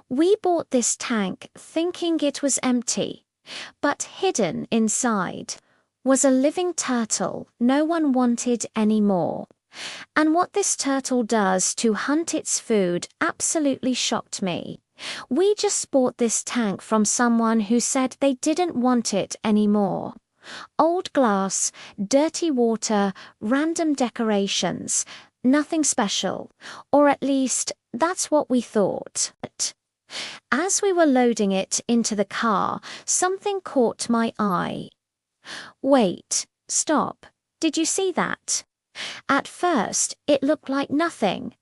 We bought this tank thinking it was empty, but hidden inside was a living turtle no one wanted anymore. And what this turtle does to hunt its food absolutely shocked me. We just bought this tank from someone who said they didn't want it anymore. Old glass, dirty water, random decorations, nothing special. Or at least, that's what we thought. As we were loading it into the car, something caught my eye. Wait, stop. Did you see that? At first, it looked like nothing,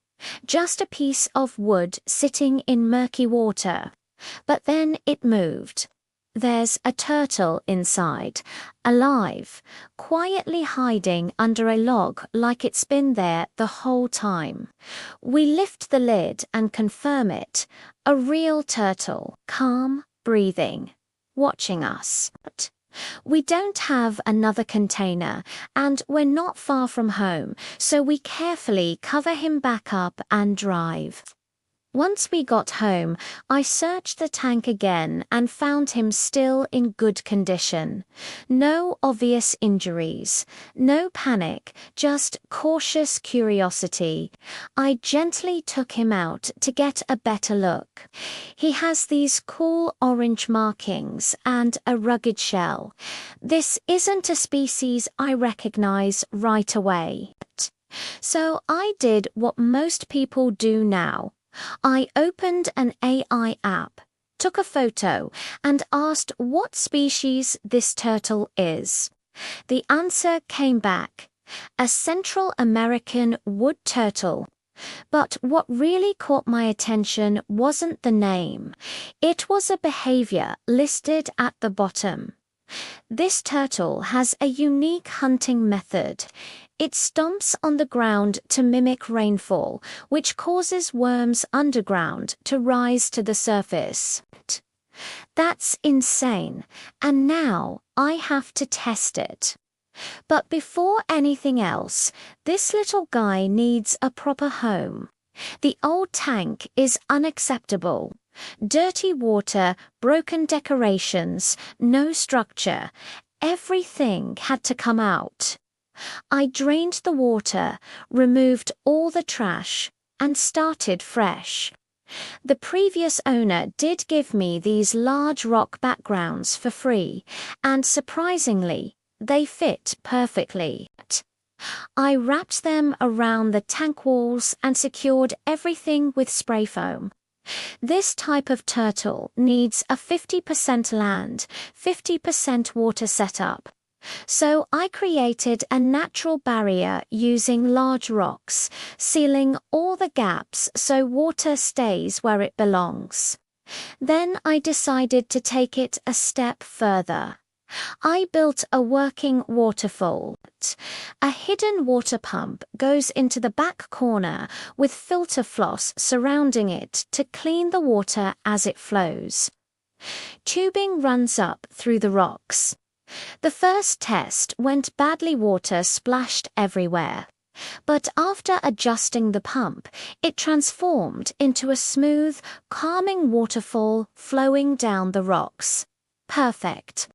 just a piece of wood sitting in murky water. But then it moved. There's a turtle inside, alive, quietly hiding under a log like it's been there the whole time. We lift the lid and confirm it. A real turtle, calm, breathing, watching us. We don't have another container, and we're not far from home, so we carefully cover him back up and drive. Once we got home, I searched the tank again and found him still in good condition. No obvious injuries, no panic, just cautious curiosity. I gently took him out to get a better look. He has these cool orange markings and a rugged shell. This isn't a species I recognize right away. So I did what most people do now. I opened an AI app, took a photo, and asked what species this turtle is. The answer came back: a Central American wood turtle. But what really caught my attention wasn't the name. It was a behavior listed at the bottom. This turtle has a unique hunting method. It stomps on the ground to mimic rainfall, which causes worms underground to rise to the surface. That's insane, and now I have to test it. But before anything else, this little guy needs a proper home. The old tank is unacceptable. Dirty water, broken decorations, no structure. Everything had to come out. I drained the water, removed all the trash, and started fresh. The previous owner did give me these large rock backgrounds for free, and surprisingly, they fit perfectly. I wrapped them around the tank walls and secured everything with spray foam. This type of turtle needs a 50% land, 50% water setup. So I created a natural barrier using large rocks, sealing all the gaps so water stays where it belongs. Then I decided to take it a step further. I built a working waterfall. A hidden water pump goes into the back corner with filter floss surrounding it to clean the water as it flows. Tubing runs up through the rocks. The first test went badly, water splashed everywhere. But after adjusting the pump, it transformed into a smooth, calming waterfall flowing down the rocks. Perfect.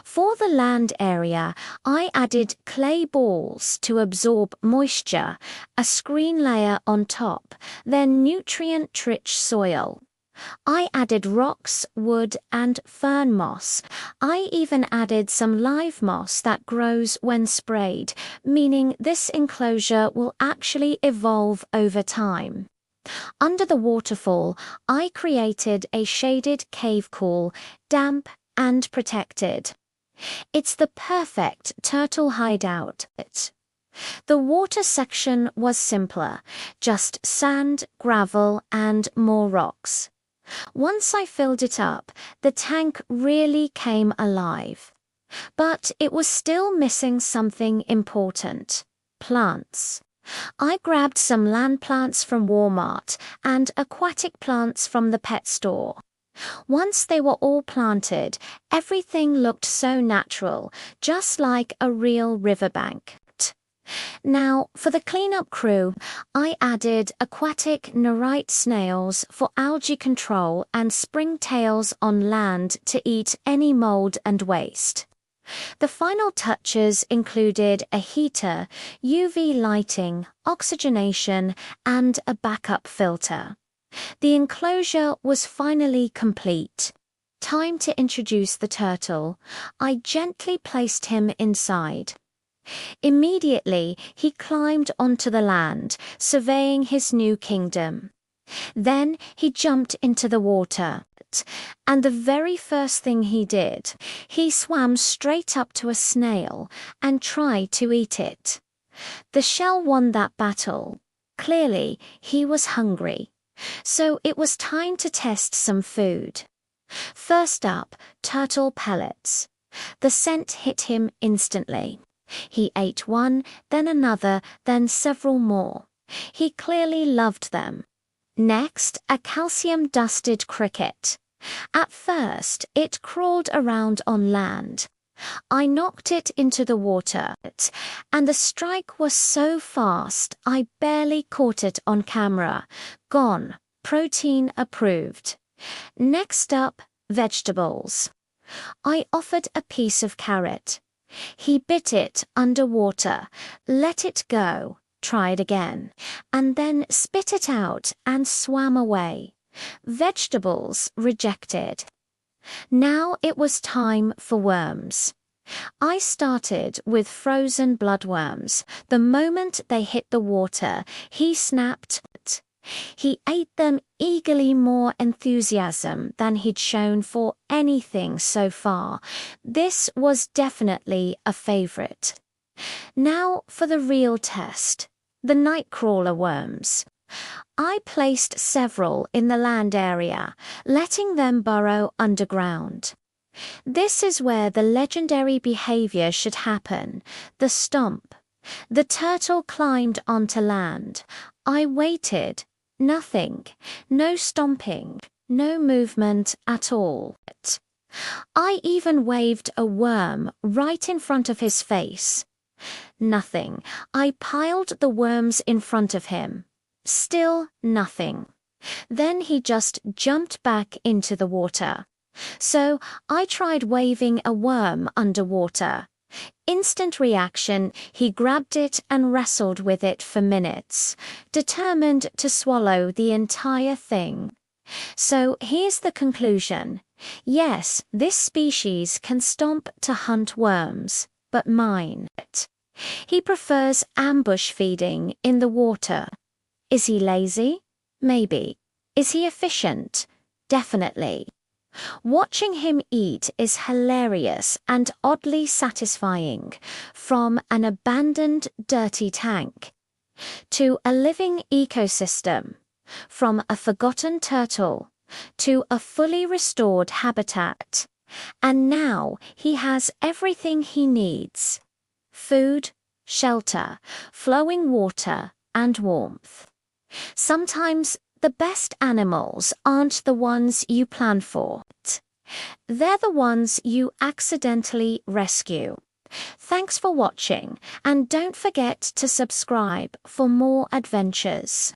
For the land area, I added clay balls to absorb moisture, a screen layer on top, then nutrient-rich soil. I added rocks, wood, and fern moss. I even added some live moss that grows when sprayed, meaning this enclosure will actually evolve over time. Under the waterfall, I created a shaded cave cool, damp and protected. It's the perfect turtle hideout. The water section was simpler, just sand, gravel, and more rocks. Once I filled it up, the tank really came alive. But it was still missing something important: plants. I grabbed some land plants from Walmart and aquatic plants from the pet store. Once they were all planted, everything looked so natural, just like a real riverbank. Now, for the cleanup crew, I added aquatic nerite snails for algae control and springtails on land to eat any mold and waste. The final touches included a heater, UV lighting, oxygenation, and a backup filter. The enclosure was finally complete. Time to introduce the turtle. I gently placed him inside. Immediately, he climbed onto the land, surveying his new kingdom. Then he jumped into the water, and the very first thing he did, he swam straight up to a snail and tried to eat it. The shell won that battle. Clearly, he was hungry. So it was time to test some food. First up, turtle pellets. The scent hit him instantly. He ate one, then another, then several more. He clearly loved them. Next, a calcium-dusted cricket. At first, it crawled around on land. I knocked it into the water, and the strike was so fast I barely caught it on camera. Gone. Protein approved. Next up, vegetables. I offered a piece of carrot. He bit it underwater, let it go, tried again, and then spit it out and swam away. Vegetables rejected. Now it was time for worms. I started with frozen bloodworms. The moment they hit the water, he snapped. He ate them eagerly, more enthusiasm than he'd shown for anything so far. This was definitely a favorite. Now for the real test, the nightcrawler worms. I placed several in the land area, letting them burrow underground. This is where the legendary behavior should happen, the stomp. The turtle climbed onto land. I waited. Nothing. No stomping. No movement at all. I even waved a worm right in front of his face. Nothing. I piled the worms in front of him. Still nothing. Then he just jumped back into the water. So I tried waving a worm underwater. Instant reaction, he grabbed it and wrestled with it for minutes, determined to swallow the entire thing. So here's the conclusion. Yes, this species can stomp to hunt worms, but mine. He prefers ambush feeding in the water. Is he lazy? Maybe. Is he efficient? Definitely. Watching him eat is hilarious and oddly satisfying, from an abandoned dirty tank to a living ecosystem, from a forgotten turtle to a fully restored habitat. And now he has everything he needs: food, shelter, flowing water, and warmth. Sometimes the best animals aren't the ones you plan for. They're the ones you accidentally rescue. Thanks for watching, and don't forget to subscribe for more adventures.